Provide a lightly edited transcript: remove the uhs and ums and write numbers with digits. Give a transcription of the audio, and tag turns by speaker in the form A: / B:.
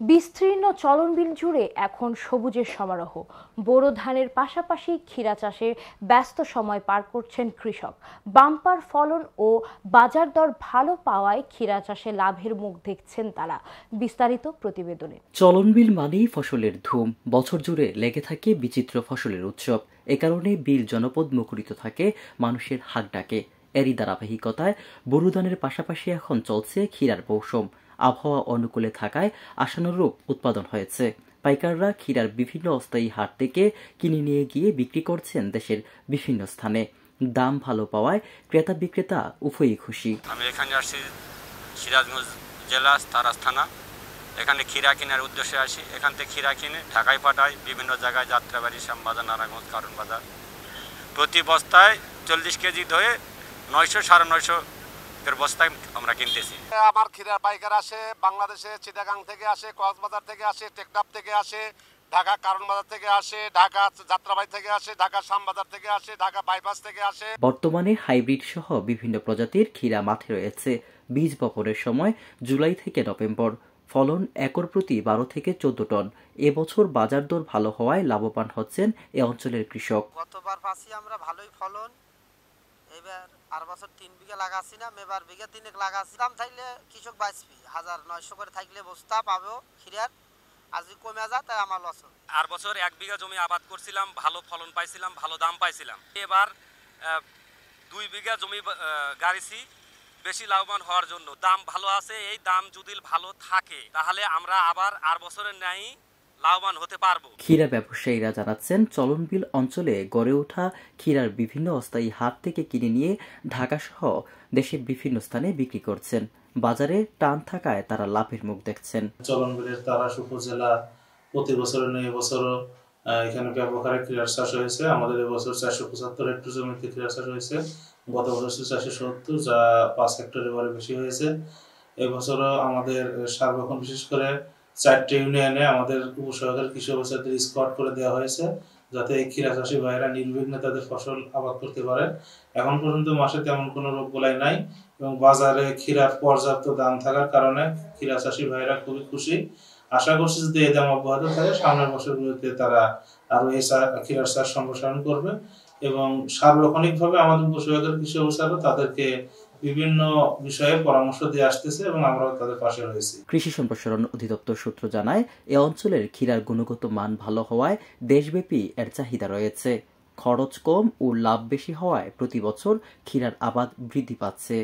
A: বিস্তীর্ণ চলনবিল জুড়ে এখন সবুজের সমারোহ। বোরো ধানের পাশাপাশি ক্ষীরা চাষের ব্যস্ত সময় পার করছেন কৃষক। বাম্পার ফলন ও বাজার দর ভালো পাওয়ায় ক্ষীরা চাষে লাভের মুখ দেখছেন তারা। বিস্তারিত প্রতিবেদনে।
B: চলনবিল মানেই ফসলের ধুম, বছর জুড়ে লেগে থাকে বিচিত্র ফসলের উৎসব। এ কারণে বিল জনপদ মুখরিত থাকে মানুষের হাক ডাকে। এরই ধারাবাহিকতায় বোরো ধানের পাশাপাশি এখন চলছে ক্ষীরার মৌসুম। আবহাওয়া অনুকূলে থাকায় আশানুরূপ উৎপাদন হয়েছে। পাইকাররা ক্ষীরার বিভিন্ন অস্থায়ী হাট থেকে কিনে নিয়ে গিয়ে বিক্রি করছেন দেশের বিভিন্ন স্থানে। দাম ভালো পাওয়ায় ক্রেতা বিক্রেতা উভয়ই খুশি।
C: আমি এখানে আসছি সিরাজগঞ্জ জেলা তারাস থানা। এখানে ক্ষীরা কেনার উদ্দেশ্যে আসি। এখান থেকে ক্ষীরা কিনে ঢাকায় পাঠাই, বিভিন্ন জায়গায় যাত্রাবাড়ি, শ্যামবাজার, নারায়ণগঞ্জ, কারণ বাজার। প্রতি বস্তায় 40 কেজি ধরে 900 950 এর বস্তায় আমরা কিনতেছি।
D: আমার ক্ষীরার পাইকার আসে বাংলাদেশে, চিটাগাং থেকে আসে, কক্সবাজার থেকে আসে, টেকনাফ থেকে আসে, ঢাকা কারণ বাজার থেকে আসে, ঢাকা যাত্রাবাড়ি থেকে আসে, ঢাকা শ্যামবাজার থেকে আসে, ঢাকা বাইপাস থেকে আসে।
B: বর্তমানে হাইব্রিড সহ বিভিন্ন প্রজাতির ক্ষীরা মাঠে রয়েছে। বীজ বপনের সময় জুলাই থেকে নভেম্বর। ফলন একর প্রতি 12 থেকে 14 টন। এবছর বাজার দর ভালো হওয়ায় লাভবান হচ্ছেন এ অঞ্চলের কৃষক।
E: গতবার পাচ্ছি আমরা ভালোই ফলন। এবার আর বছর 3 বিঘা লাগাচ্ছি না, এবার বিঘা 3 লাগাচ্ছি। দাম থাকলে কৃষক বাঁচবি, 1900 করে থাকলে বস্তা পাবো ক্ষীরার। আর যদি কমে যায় তাই আমার লস।
C: আর বছর 1 বিঘা জমি আবাদ করছিলাম, ভালো ফলন পাইছিলাম, ভালো দাম পাইছিলাম। এবার 2 বিঘা জমি গাড়িছি বেশি লাভবান হওয়ার জন্য। দাম ভালো আছে, এই দাম যদি ভালো থাকে তাহলে আমরা আবার আর বছরের ন্যায় লাভবান হতে পারবো।
B: ক্ষীরা ব্যবসায়ীরা জানাচ্ছেন, চলনবিল অঞ্চলে গড়ে ওঠা ক্ষীরার বিভিন্ন অস্থায়ী হাট থেকে কিনে নিয়ে ঢাকা সহ দেশের বিভিন্ন স্থানে বিক্রি করছেন। বাজারে টান থাকায় তারা লাভের মুখ দেখছেন।
F: চলনবিলের তারাস উপজেলা প্রতি বছরের নয় এবছরও এখানে ব্যাপক হারে ক্ষীরার চাষ হয়েছে। আমাদের এবছর 475 হেক্টর জমিতে ক্ষীরার চাষ হয়েছে। গত বছর 470, যা 5 হেক্টরের বারে বেশি হয়েছে। এবছরও আমাদের সার্বক্ষণ বিশেষ করে 4টে ইউনিয়নে আমাদের উপসহকারী কৃষি অফিসারদের স্কোয়াড করে দেওয়া হয়েছে, যাতে এই ক্ষীরা চাষী ভাইয়েরা নির্বিঘ্নে তাদের ফসল আবাদ করতে পারে। এখন পর্যন্ত মাসে তেমন কোনো রোগ বলাই নাই এবং বাজারে ক্ষীরার পর্যাপ্ত দাম থাকার কারণে ক্ষীরা চাষী ভাইয়েরা খুবই খুশি। আশা করছি যদি এই দাম অব্যাহত থাকে সামনের বছরগুলোতে তারা আরো এই ক্ষীরার চাষ সম্প্রসারণ করবে এবং সার্বক্ষণিকভাবে আমাদের উপসহকারী কৃষি অফিসাররা তাদেরকে বিভিন্ন বিষয়ে পরামর্শ দিয়ে আসতেছে এবং আমরাও তাদের পাশে রয়েছি।
B: কৃষি সম্প্রসারণ অধিদপ্তর সূত্র জানায়, এ অঞ্চলের ক্ষীরার গুণগত মান ভালো হওয়ায় দেশব্যাপী এর চাহিদা রয়েছে। খরচ কম ও লাভ বেশি হওয়ায় প্রতি বছর ক্ষীরার আবাদ বৃদ্ধি পাচ্ছে।